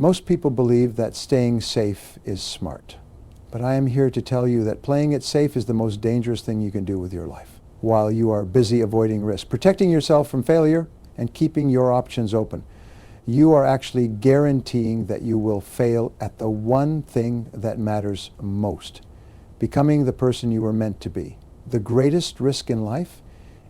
Most people believe that staying safe is smart. But I am here to tell you that playing it safe is the most dangerous thing you can do with your life, while you are busy avoiding risk, protecting yourself from failure and keeping your options open. You are actually guaranteeing that you will fail at the one thing that matters most, becoming the person you were meant to be. The greatest risk in life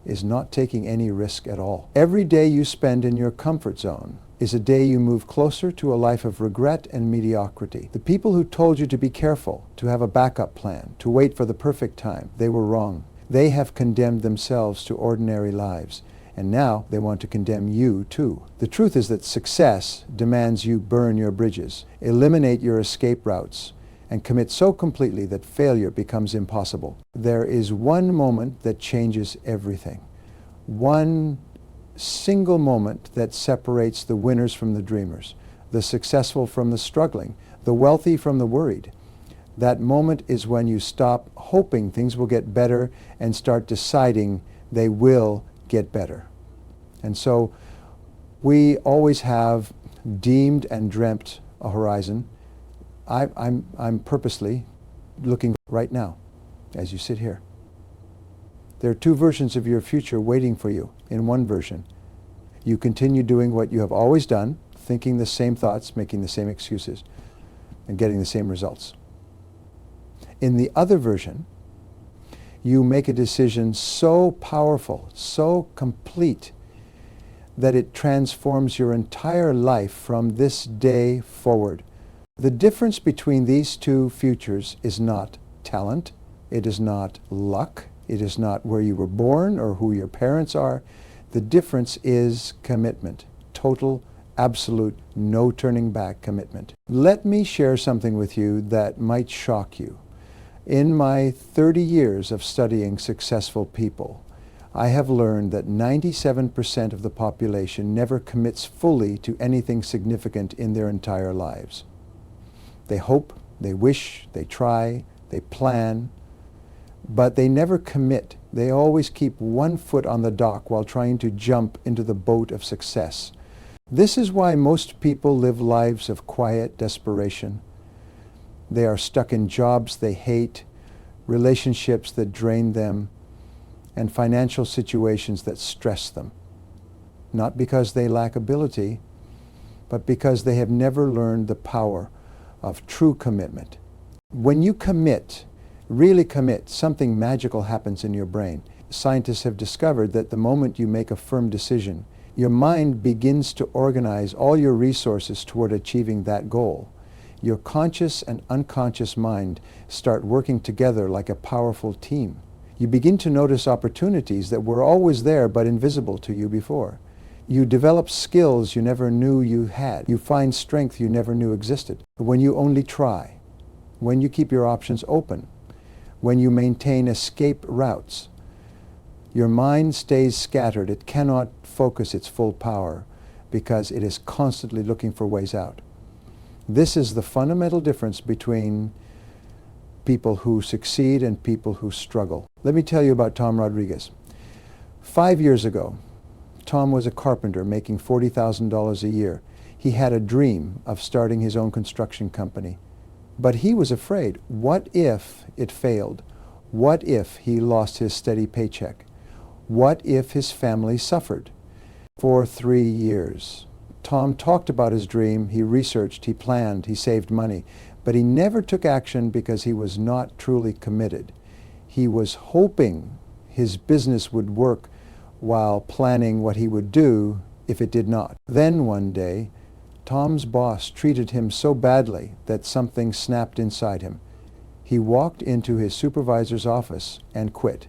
is not taking any risk at all. Every day you spend in your comfort zone is a day you move closer to a life of regret and mediocrity. The people who told you to be careful, to have a backup plan, to wait for the perfect time, they were wrong. They have condemned themselves to ordinary lives, and now they want to condemn you too. The truth is that success demands you burn your bridges, eliminate your escape routes, and commit so completely that failure becomes impossible. There is one moment that changes everything. One single moment that separates the winners from the dreamers, the successful from the struggling, the wealthy from the worried. That moment is when you stop hoping things will get better and start deciding they will get better. And so we always have deemed and dreamt a horizon. I'm purposely looking right now as you sit here. There are two versions of your future waiting for you. In one version, you continue doing what you have always done, thinking the same thoughts, making the same excuses, and getting the same results. In the other version, you make a decision so powerful, so complete, that it transforms your entire life from this day forward. The difference between these two futures is not talent, it is not luck, it is not where you were born or who your parents are. The difference is commitment. Total, absolute, no turning back commitment. Let me share something with you that might shock you. In my 30 years of studying successful people, I have learned that 97% of the population never commits fully to anything significant in their entire lives. They hope, they wish, they try, they plan, but they never commit. They always keep one foot on the dock while trying to jump into the boat of success. This is why most people live lives of quiet desperation. They are stuck in jobs they hate, relationships that drain them, and financial situations that stress them. Not because they lack ability, but because they have never learned the power of true commitment. When you commit, really commit, something magical happens in your brain. Scientists have discovered that the moment you make a firm decision, your mind begins to organize all your resources toward achieving that goal. Your conscious and unconscious mind start working together like a powerful team. You begin to notice opportunities that were always there but invisible to you before. You develop skills you never knew you had. You find strength you never knew existed. When you only try, when you keep your options open, when you maintain escape routes, your mind stays scattered. It cannot focus its full power because it is constantly looking for ways out. This is the fundamental difference between people who succeed and people who struggle. Let me tell you about Tom Rodriguez. 5 years ago, Tom was a carpenter making $40,000 a year. He had a dream of starting his own construction company. But he was afraid. What if it failed? What if he lost his steady paycheck? What if his family suffered? For 3 years, Tom talked about his dream, he researched, he planned, he saved money, but he never took action because he was not truly committed. He was hoping his business would work while planning what he would do if it did not. Then one day, Tom's boss treated him so badly that something snapped inside him. He walked into his supervisor's office and quit,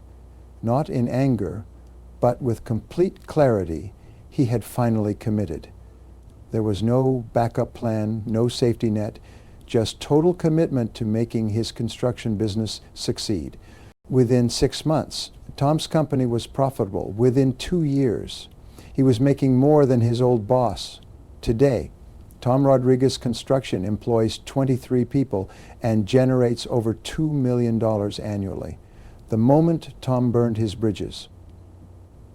not in anger, but with complete clarity. He had finally committed. There was no backup plan, no safety net, just total commitment to making his construction business succeed. Within 6 months, Tom's company was profitable. Within 2 years, he was making more than his old boss. Today, Tom Rodriguez Construction employs 23 people and generates over $2 million annually. The moment Tom burned his bridges,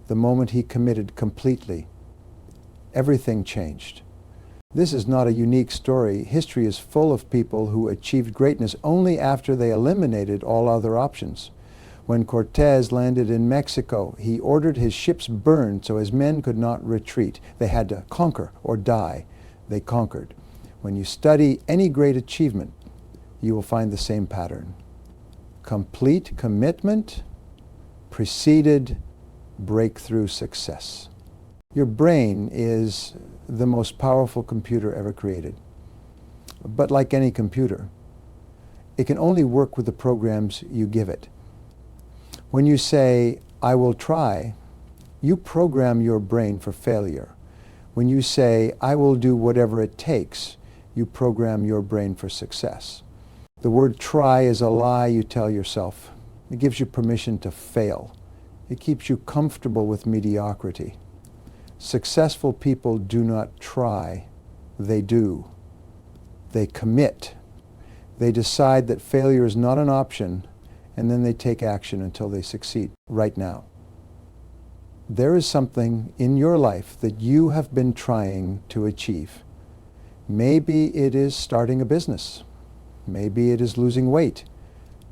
the moment he committed completely, everything changed. This is not a unique story. History is full of people who achieved greatness only after they eliminated all other options. When Cortez landed in Mexico, he ordered his ships burned so his men could not retreat. They had to conquer or die. They conquered. When you study any great achievement, you will find the same pattern. Complete commitment preceded breakthrough success. Your brain is the most powerful computer ever created. But like any computer, it can only work with the programs you give it. When you say, "I will try," you program your brain for failure. When you say, "I will do whatever it takes," you program your brain for success. The word try is a lie you tell yourself. It gives you permission to fail. It keeps you comfortable with mediocrity. Successful people do not try, they do. They commit. They decide that failure is not an option, and then they take action until they succeed right now. There is something in your life that you have been trying to achieve. Maybe it is starting a business. Maybe it is losing weight.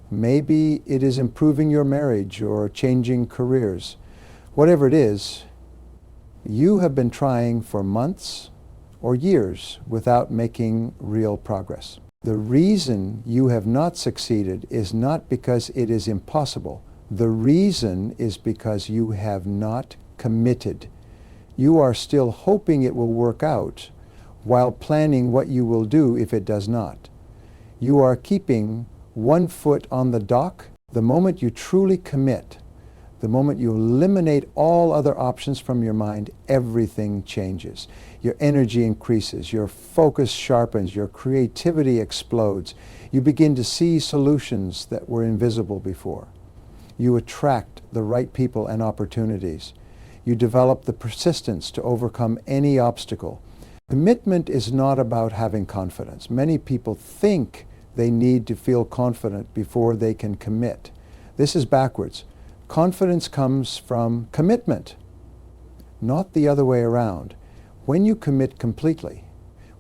Maybe it is improving your marriage or changing careers. Whatever it is, you have been trying for months or years without making real progress. The reason you have not succeeded is not because it is impossible. The reason is because you have not committed. You are still hoping it will work out while planning what you will do if it does not. You are keeping one foot on the dock. The moment you truly commit, the moment you eliminate all other options from your mind, everything changes. Your energy increases, your focus sharpens, your creativity explodes. You begin to see solutions that were invisible before. You attract the right people and opportunities. You develop the persistence to overcome any obstacle. Commitment is not about having confidence. Many people think they need to feel confident before they can commit. This is backwards. Confidence comes from commitment, not the other way around. When you commit completely,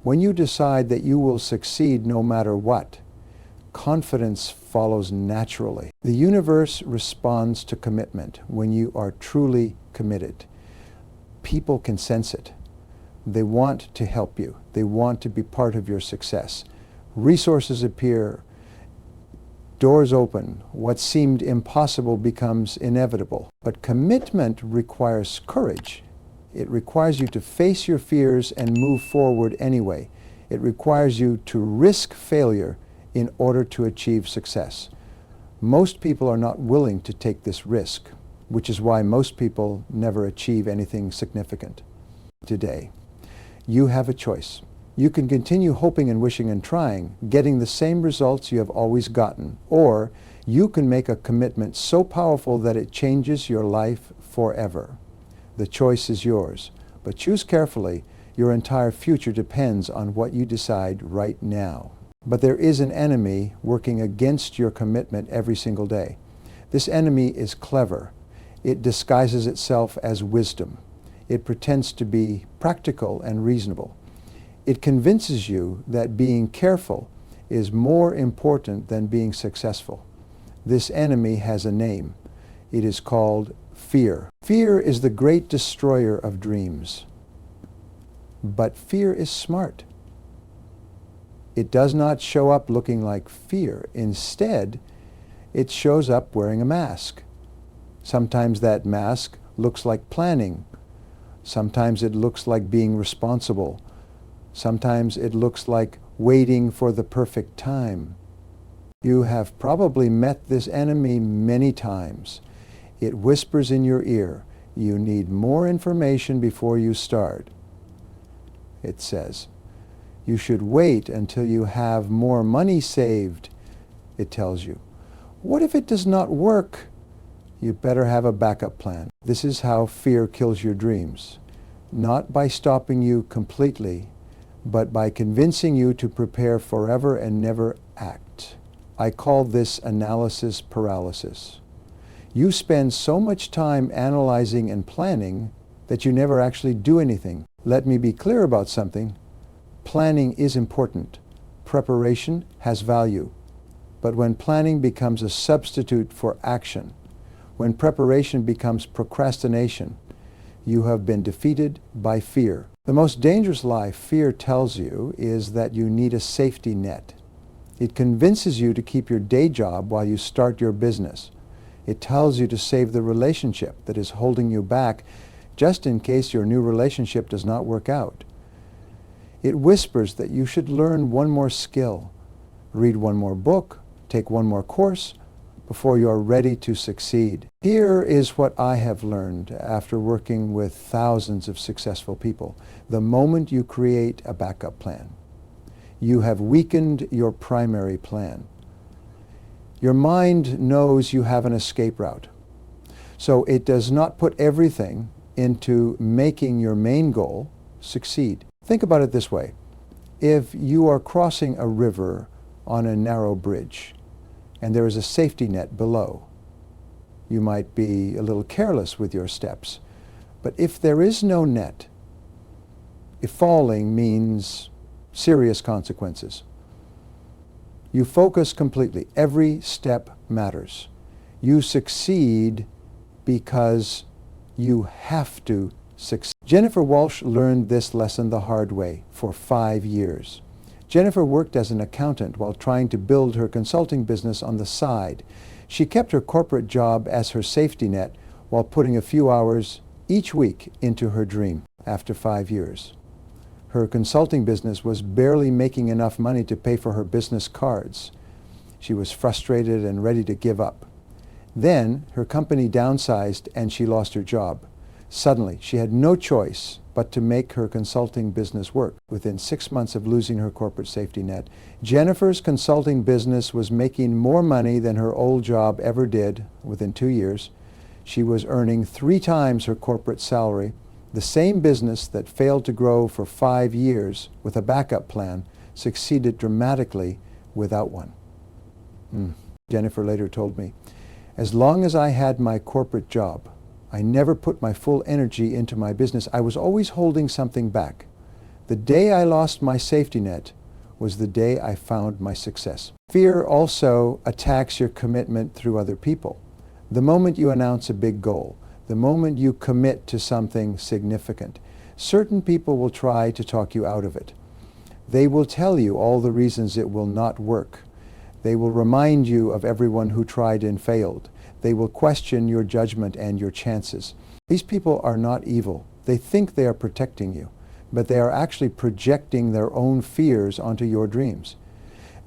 when you decide that you will succeed no matter what, confidence follows naturally. The universe responds to commitment when you are truly committed. People can sense it. They want to help you. They want to be part of your success. Resources appear, doors open, what seemed impossible becomes inevitable. But commitment requires courage. It requires you to face your fears and move forward anyway. It requires you to risk failure in order to achieve success. Most people are not willing to take this risk, which is why most people never achieve anything significant. Today, you have a choice. You can continue hoping and wishing and trying, getting the same results you have always gotten, or you can make a commitment so powerful that it changes your life forever. The choice is yours, but choose carefully. Your entire future depends on what you decide right now. But there is an enemy working against your commitment every single day. This enemy is clever. It disguises itself as wisdom. It pretends to be practical and reasonable. It convinces you that being careful is more important than being successful. This enemy has a name. It is called fear. Fear is the great destroyer of dreams. But fear is smart. It does not show up looking like fear. Instead, it shows up wearing a mask. Sometimes that mask looks like planning. Sometimes it looks like being responsible. Sometimes it looks like waiting for the perfect time. You have probably met this enemy many times. It whispers in your ear, "You need more information before you start." It says, "You should wait until you have more money saved," it tells you. "What if it does not work?" You better have a backup plan. This is how fear kills your dreams. Not by stopping you completely, but by convincing you to prepare forever and never act. I call this analysis paralysis. You spend so much time analyzing and planning that you never actually do anything. Let me be clear about something. Planning is important. Preparation has value. But when planning becomes a substitute for action, when preparation becomes procrastination, you have been defeated by fear. The most dangerous lie fear tells you is that you need a safety net. It convinces you to keep your day job while you start your business. It tells you to save the relationship that is holding you back just in case your new relationship does not work out. It whispers that you should learn one more skill, read one more book, take one more course before you are ready to succeed. Here is what I have learned after working with thousands of successful people. The moment you create a backup plan, you have weakened your primary plan. Your mind knows you have an escape route, so it does not put everything into making your main goal succeed. Think about it this way. If you are crossing a river on a narrow bridge and there is a safety net below, you might be a little careless with your steps. But if there is no net, if falling means serious consequences, you focus completely. Every step matters. You succeed because you have to succeed. Jennifer Walsh learned this lesson the hard way for 5 years. Jennifer worked as an accountant while trying to build her consulting business on the side. She kept her corporate job as her safety net while putting a few hours each week into her dream. After 5 years, her consulting business was barely making enough money to pay for her business cards. She was frustrated and ready to give up. Then her company downsized and she lost her job. Suddenly, she had no choice but to make her consulting business work. Within 6 months of losing her corporate safety net, Jennifer's consulting business was making more money than her old job ever did. Within 2 years, she was earning 3 times her corporate salary. The same business that failed to grow for 5 years with a backup plan succeeded dramatically without one. Jennifer later told me, "As long as I had my corporate job, I never put my full energy into my business. I was always holding something back. The day I lost my safety net was the day I found my success." Fear also attacks your commitment through other people. The moment you announce a big goal, the moment you commit to something significant, certain people will try to talk you out of it. They will tell you all the reasons it will not work. They will remind you of everyone who tried and failed. They will question your judgment and your chances. These people are not evil. They think they are protecting you, but they are actually projecting their own fears onto your dreams.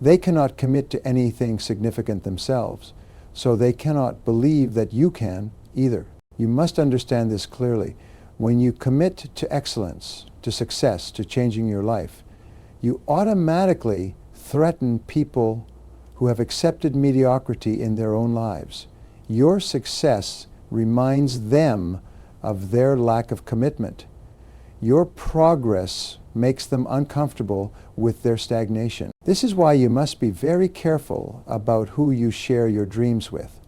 They cannot commit to anything significant themselves, so they cannot believe that you can either. You must understand this clearly. When you commit to excellence, to success, to changing your life, you automatically threaten people who have accepted mediocrity in their own lives. Your success reminds them of their lack of commitment. Your progress makes them uncomfortable with their stagnation. This is why you must be very careful about who you share your dreams with.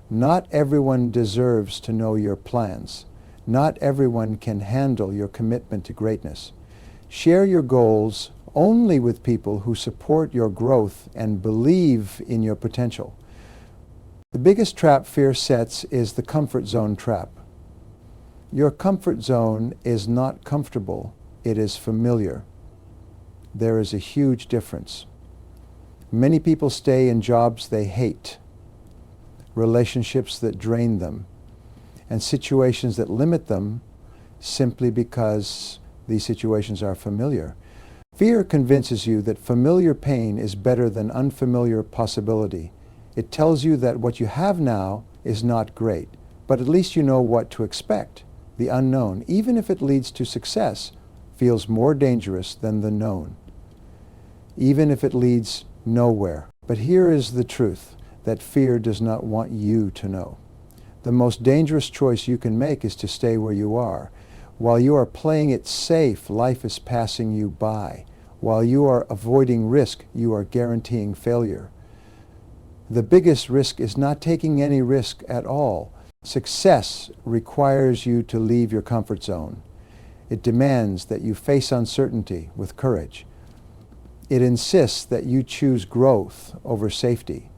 Not everyone deserves to know your plans. Not everyone can handle your commitment to greatness. Share your goals only with people who support your growth and believe in your potential. The biggest trap fear sets is the comfort zone trap. Your comfort zone is not comfortable, it is familiar. There is a huge difference. Many people stay in jobs they hate, relationships that drain them, and situations that limit them simply because these situations are familiar. Fear convinces you that familiar pain is better than unfamiliar possibility. It tells you that what you have now is not great, but at least you know what to expect. The unknown, even if it leads to success, feels more dangerous than the known, even if it leads nowhere. But here is the truth that fear does not want you to know. The most dangerous choice you can make is to stay where you are. While you are playing it safe, life is passing you by. While you are avoiding risk, you are guaranteeing failure. The biggest risk is not taking any risk at all. Success requires you to leave your comfort zone. It demands that you face uncertainty with courage. It insists that you choose growth over safety,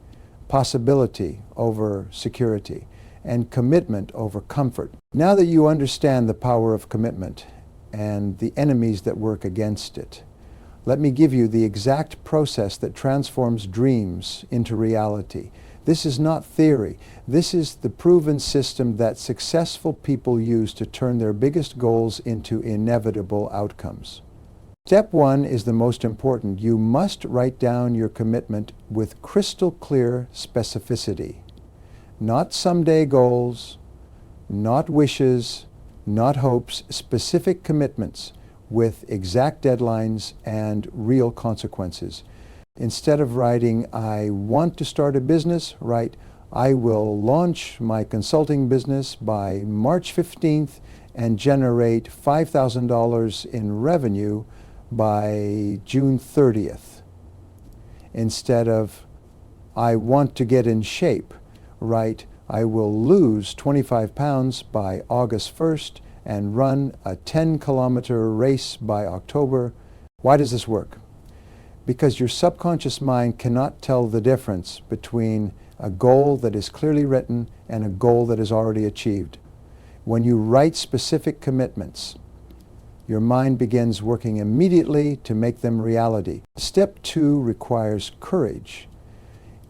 possibility over security, and commitment over comfort. Now that you understand the power of commitment and the enemies that work against it, let me give you the exact process that transforms dreams into reality. This is not theory. This is the proven system that successful people use to turn their biggest goals into inevitable outcomes. Step 1 is the most important. You must write down your commitment with crystal clear specificity. Not someday goals, not wishes, not hopes, specific commitments with exact deadlines and real consequences. Instead of writing, I want to start a business, write, I will launch my consulting business by March 15th and generate $5,000 in revenue by June 30th. Instead of, I want to get in shape, write, I will lose 25 pounds by August 1st and run a 10-kilometer race by October. Why does this work? Because your subconscious mind cannot tell the difference between a goal that is clearly written and a goal that is already achieved. When you write specific commitments, your mind begins working immediately to make them reality. Step 2 requires courage.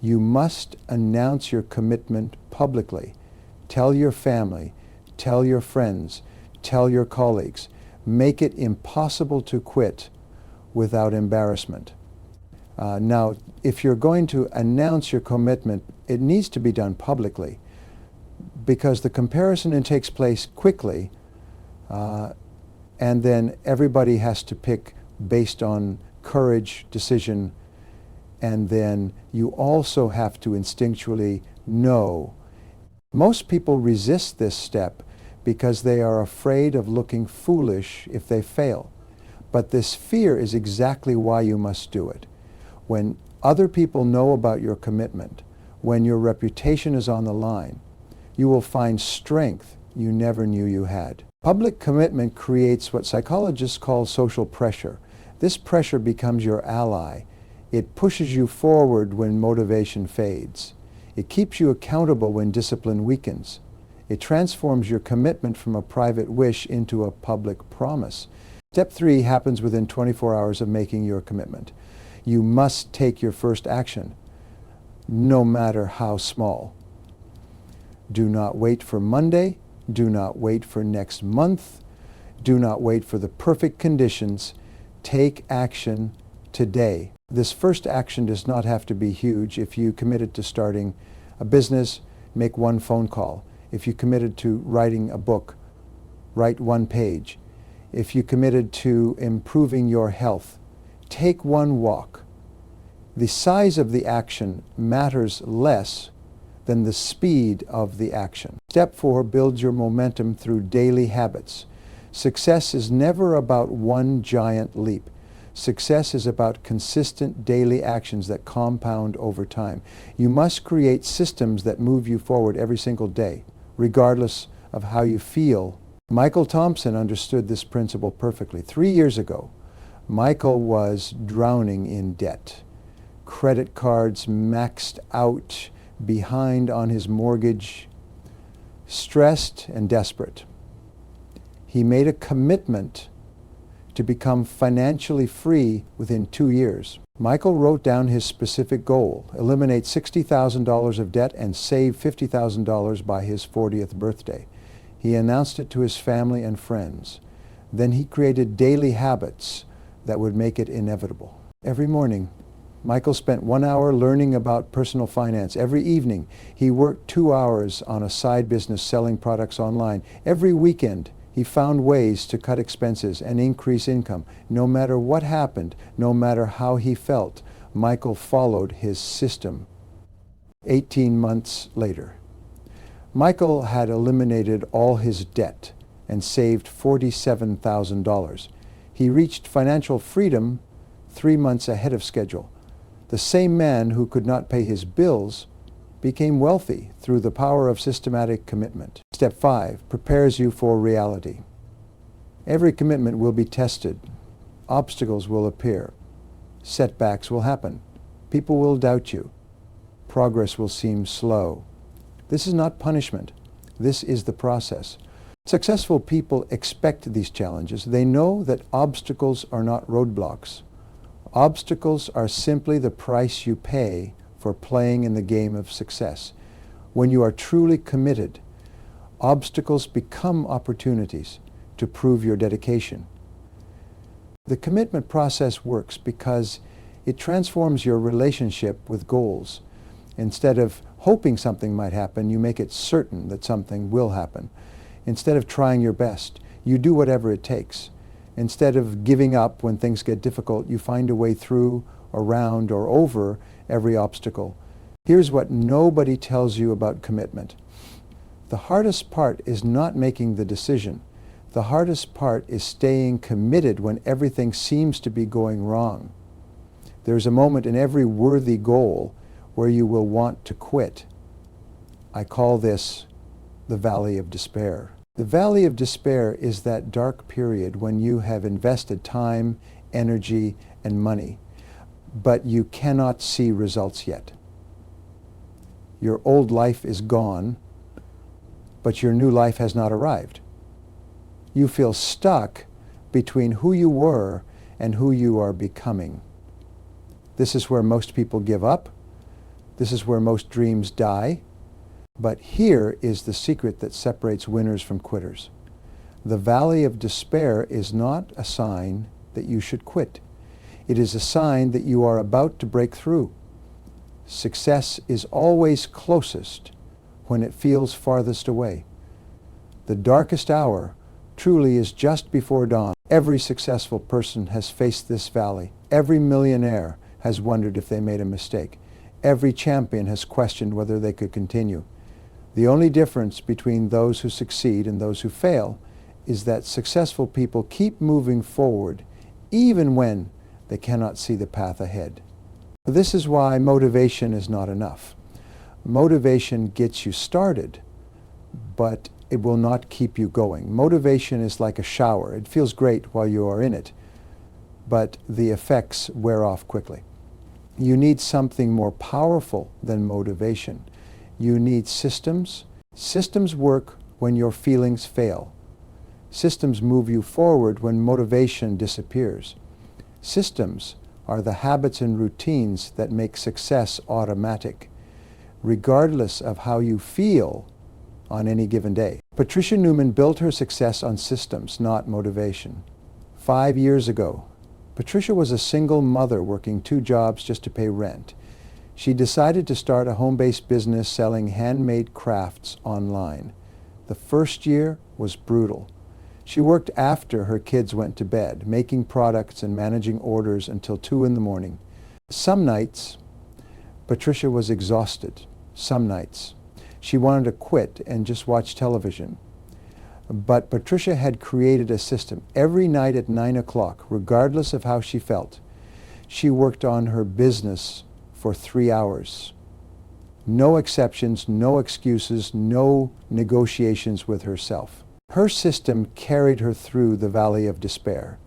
You must announce your commitment publicly. Tell your family, tell your friends, tell your colleagues. Make it impossible to quit without embarrassment. Now, if you're going to announce your commitment, it needs to be done publicly because the comparison takes place quickly and then everybody has to pick based on courage, decision, and then you also have to instinctually know. Most people resist this step because they are afraid of looking foolish if they fail. But this fear is exactly why you must do it. When other people know about your commitment, when your reputation is on the line, you will find strength you never knew you had. Public commitment creates what psychologists call social pressure. This pressure becomes your ally. It pushes you forward when motivation fades. It keeps you accountable when discipline weakens. It transforms your commitment from a private wish into a public promise. Step 3 happens within 24 hours of making your commitment. You must take your first action, no matter how small. Do not wait for Monday. Do not wait for next month. Do not wait for the perfect conditions. Take action today. This first action does not have to be huge. If you committed to starting a business, make one phone call. If you committed to writing a book, write one page. If you committed to improving your health, take one walk. The size of the action matters less than the speed of the action. Step 4 builds your momentum through daily habits. Success is never about one giant leap. Success is about consistent daily actions that compound over time. You must create systems that move you forward every single day, regardless of how you feel. Michael Thompson understood this principle perfectly. 3 years ago, Michael was drowning in debt. Credit cards maxed out, behind on his mortgage, stressed and desperate. He made a commitment to become financially free within 2 years. Michael wrote down his specific goal: eliminate $60,000 of debt and save $50,000 by his 40th birthday. He announced it to his family and friends. Then he created daily habits that would make it inevitable. Every morning, Michael spent 1 hour learning about personal finance. Every evening, he worked 2 hours on a side business selling products online. Every weekend, he found ways to cut expenses and increase income. No matter what happened, no matter how he felt, Michael followed his system. 18 months later, Michael had eliminated all his debt and saved $47,000. He reached financial freedom 3 months ahead of schedule. The same man who could not pay his bills became wealthy through the power of systematic commitment. Step 5 prepares you for reality. Every commitment will be tested. Obstacles will appear. Setbacks will happen. People will doubt you. Progress will seem slow. This is not punishment. This is the process. Successful people expect these challenges. They know that obstacles are not roadblocks. Obstacles are simply the price you pay for playing in the game of success. When you are truly committed, obstacles become opportunities to prove your dedication. The commitment process works because it transforms your relationship with goals. Instead of hoping something might happen, you make it certain that something will happen. Instead of trying your best, you do whatever it takes. Instead of giving up when things get difficult, you find a way through, around, or over every obstacle. Here's what nobody tells you about commitment. The hardest part is not making the decision. The hardest part is staying committed when everything seems to be going wrong. There's a moment in every worthy goal where you will want to quit. I call this the valley of despair. The valley of despair is that dark period when you have invested time, energy, and money, but you cannot see results yet. Your old life is gone, but your new life has not arrived. You feel stuck between who you were and who you are becoming. This is where most people give up. This is where most dreams die. But here is the secret that separates winners from quitters. The valley of despair is not a sign that you should quit. It is a sign that you are about to break through. Success is always closest when it feels farthest away. The darkest hour truly is just before dawn. Every successful person has faced this valley. Every millionaire has wondered if they made a mistake. Every champion has questioned whether they could continue. The only difference between those who succeed and those who fail is that successful people keep moving forward even when they cannot see the path ahead. This is why motivation is not enough. Motivation gets you started, but it will not keep you going. Motivation is like a shower. It feels great while you are in it, but the effects wear off quickly. You need something more powerful than motivation. You need systems. Systems work when your feelings fail. Systems move you forward when motivation disappears. Systems are the habits and routines that make success automatic, regardless of how you feel on any given day. Patricia Newman built her success on systems, not motivation. 5 years ago, Patricia was a single mother working 2 jobs just to pay rent. She decided to start a home-based business selling handmade crafts online. The first year was brutal. She worked after her kids went to bed, making products and managing orders until 2 in the morning. Some nights, Patricia was exhausted. Some nights, she wanted to quit and just watch television. But Patricia had created a system. Every night at 9 o'clock, regardless of how she felt, she worked on her business for 3 hours. No exceptions, no excuses, no negotiations with herself. Her system carried her through the valley of despair.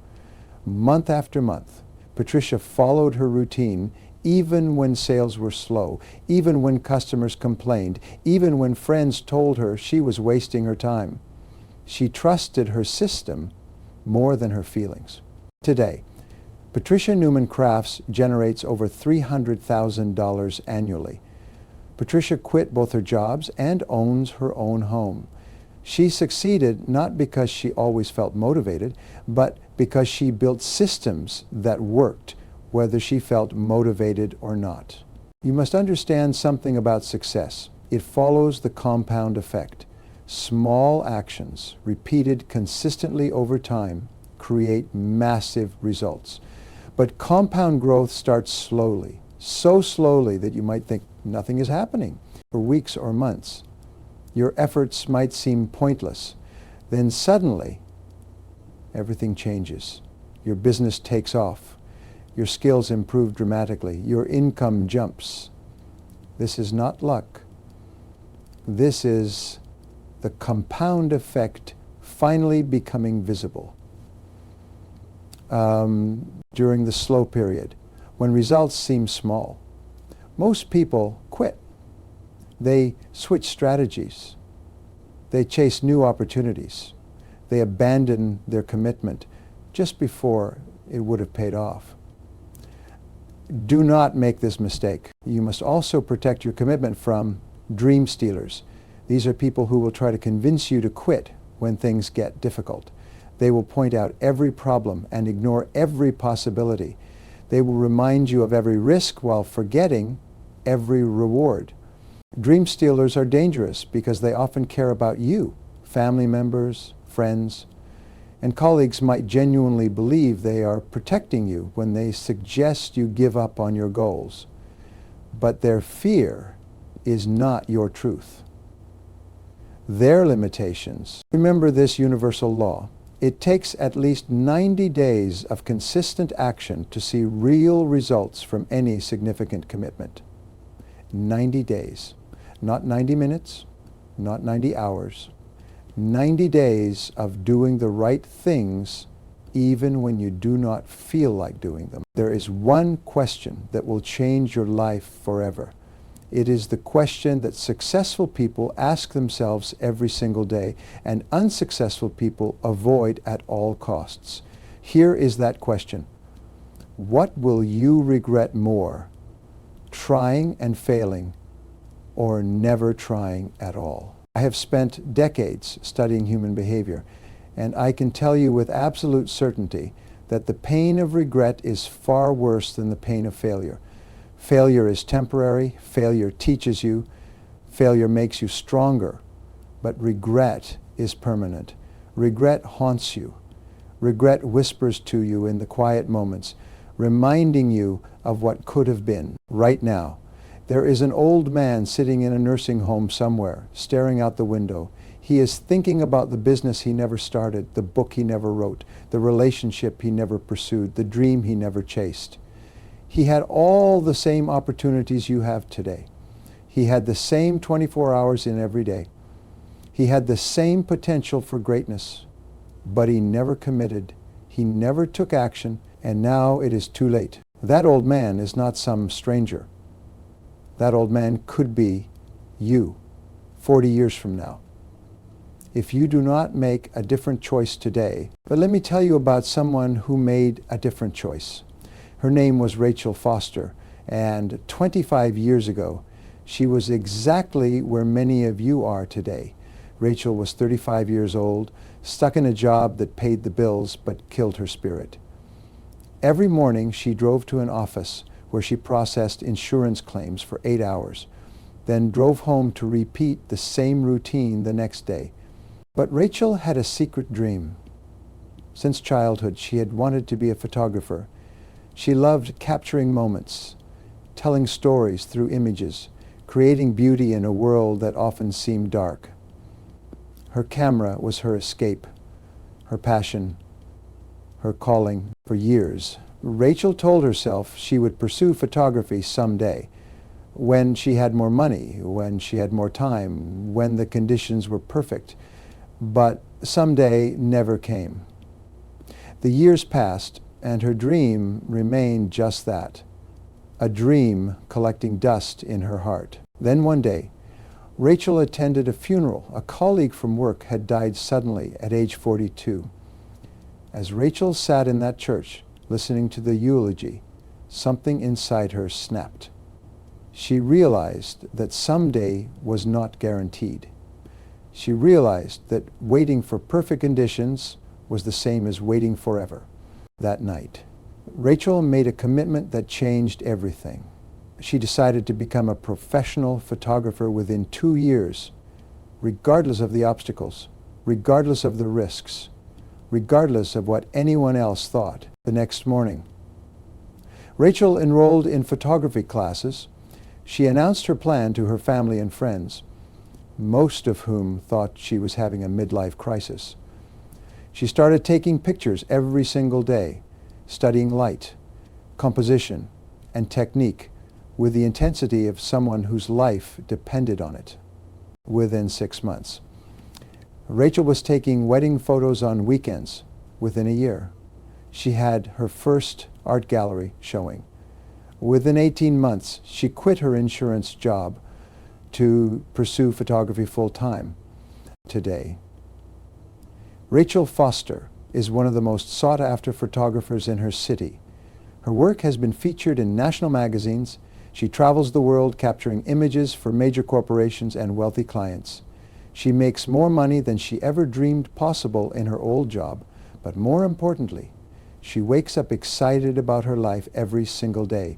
Month after month, Patricia followed her routine even when sales were slow, even when customers complained, even when friends told her she was wasting her time. She trusted her system more than her feelings. Today, Patricia Newman Crafts generates over $300,000 annually. Patricia quit both her jobs and owns her own home. She succeeded not because she always felt motivated, but because she built systems that worked, whether she felt motivated or not. You must understand something about success. It follows the compound effect. Small actions, repeated consistently over time, create massive results. But compound growth starts slowly, so slowly that you might think nothing is happening for weeks or months. Your efforts might seem pointless. Then suddenly, everything changes. Your business takes off. Your skills improve dramatically. Your income jumps. This is not luck. This is the compound effect finally becoming visible. during the slow period, when results seem small. Most people quit. They switch strategies. They chase new opportunities. They abandon their commitment just before it would have paid off. Do not make this mistake. You must also protect your commitment from dream stealers. These are people who will try to convince you to quit when things get difficult. They will point out every problem and ignore every possibility. They will remind you of every risk while forgetting every reward. Dream stealers are dangerous because they often care about you, family members, friends, and colleagues might genuinely believe they are protecting you when they suggest you give up on your goals. But their fear is not your truth. Their limitations. Remember this universal law. It takes at least 90 days of consistent action to see real results from any significant commitment. 90 days. Not 90 minutes, not 90 hours. 90 days of doing the right things even when you do not feel like doing them. There is one question that will change your life forever. It is the question that successful people ask themselves every single day and unsuccessful people avoid at all costs. Here is that question. What will you regret more, trying and failing, or never trying at all? I have spent decades studying human behavior, and I can tell you with absolute certainty that the pain of regret is far worse than the pain of failure. Failure is temporary, failure teaches you, failure makes you stronger, but regret is permanent. Regret haunts you. Regret whispers to you in the quiet moments, reminding you of what could have been right now. There is an old man sitting in a nursing home somewhere, staring out the window. He is thinking about the business he never started, the book he never wrote, the relationship he never pursued, the dream he never chased. He had all the same opportunities you have today. He had the same 24 hours in every day. He had the same potential for greatness, but he never committed. He never took action, and now it is too late. That old man is not some stranger. That old man could be you 40 years from now. If you do not make a different choice today, but let me tell you about someone who made a different choice. Her name was Rachel Foster, and 25 years ago, she was exactly where many of you are today. Rachel was 35 years old, stuck in a job that paid the bills but killed her spirit. Every morning, she drove to an office where she processed insurance claims for 8 hours, then drove home to repeat the same routine the next day. But Rachel had a secret dream. Since childhood, she had wanted to be a photographer. She loved capturing moments, telling stories through images, creating beauty in a world that often seemed dark. Her camera was her escape, her passion, her calling. For years, Rachel told herself she would pursue photography someday, when she had more money, when she had more time, when the conditions were perfect. But someday never came. The years passed, and her dream remained just that, a dream collecting dust in her heart. Then one day, Rachel attended a funeral. A colleague from work had died suddenly at age 42. As Rachel sat in that church, listening to the eulogy, something inside her snapped. She realized that someday was not guaranteed. She realized that waiting for perfect conditions was the same as waiting forever. That night, Rachel made a commitment that changed everything. She decided to become a professional photographer within 2 years, regardless of the obstacles, regardless of the risks, regardless of what anyone else thought. The next morning, Rachel enrolled in photography classes. She announced her plan to her family and friends, most of whom thought she was having a midlife crisis. She started taking pictures every single day, studying light, composition, and technique with the intensity of someone whose life depended on it. Within 6 months, Rachel was taking wedding photos on weekends within a year. she had her first art gallery showing. Within 18 months, she quit her insurance job to pursue photography full-time. Today, Rachel Foster is one of the most sought-after photographers in her city. Her work has been featured in national magazines. She travels the world capturing images for major corporations and wealthy clients. She makes more money than she ever dreamed possible in her old job, but more importantly, she wakes up excited about her life every single day.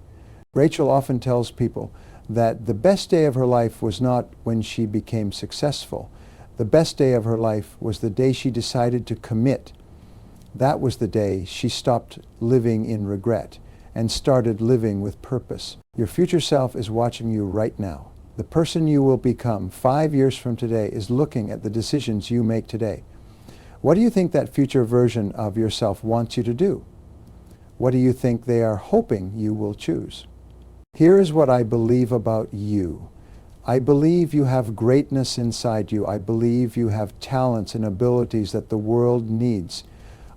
Rachel often tells people that the best day of her life was not when she became successful. The best day of her life was the day she decided to commit. That was the day she stopped living in regret and started living with purpose. Your future self is watching you right now. The person you will become 5 years from today is looking at the decisions you make today. What do you think that future version of yourself wants you to do? What do you think they are hoping you will choose? Here is what I believe about you. I believe you have greatness inside you. I believe you have talents and abilities that the world needs.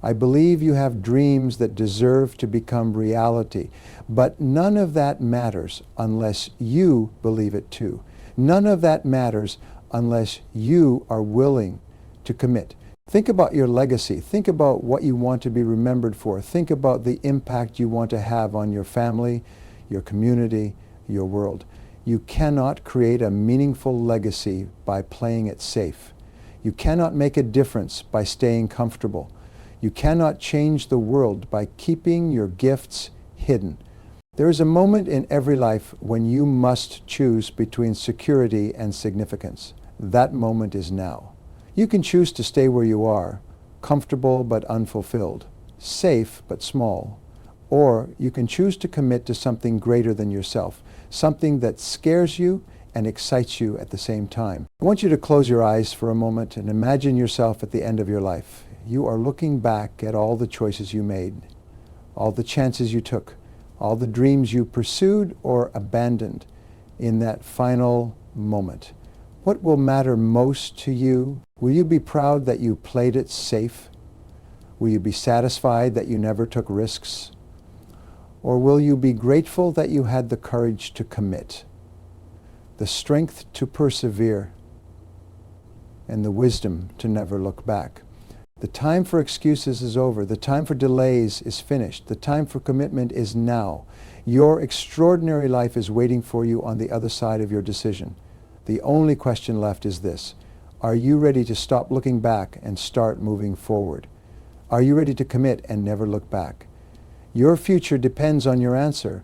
I believe you have dreams that deserve to become reality. But none of that matters unless you believe it too. None of that matters unless you are willing to commit. Think about your legacy. Think about what you want to be remembered for. Think about the impact you want to have on your family, your community, your world. You cannot create a meaningful legacy by playing it safe. You cannot make a difference by staying comfortable. You cannot change the world by keeping your gifts hidden. There is a moment in every life when you must choose between security and significance. That moment is now. You can choose to stay where you are, comfortable but unfulfilled, safe but small, or you can choose to commit to something greater than yourself, something that scares you and excites you at the same time. I want you to close your eyes for a moment and imagine yourself at the end of your life. You are looking back at all the choices you made, all the chances you took, all the dreams you pursued or abandoned in that final moment. What will matter most to you? Will you be proud that you played it safe? Will you be satisfied that you never took risks? Or will you be grateful that you had the courage to commit, the strength to persevere, and the wisdom to never look back? The time for excuses is over. The time for delays is finished. The time for commitment is now. Your extraordinary life is waiting for you on the other side of your decision. The only question left is this: are you ready to stop looking back and start moving forward? Are you ready to commit and never look back? Your future depends on your answer.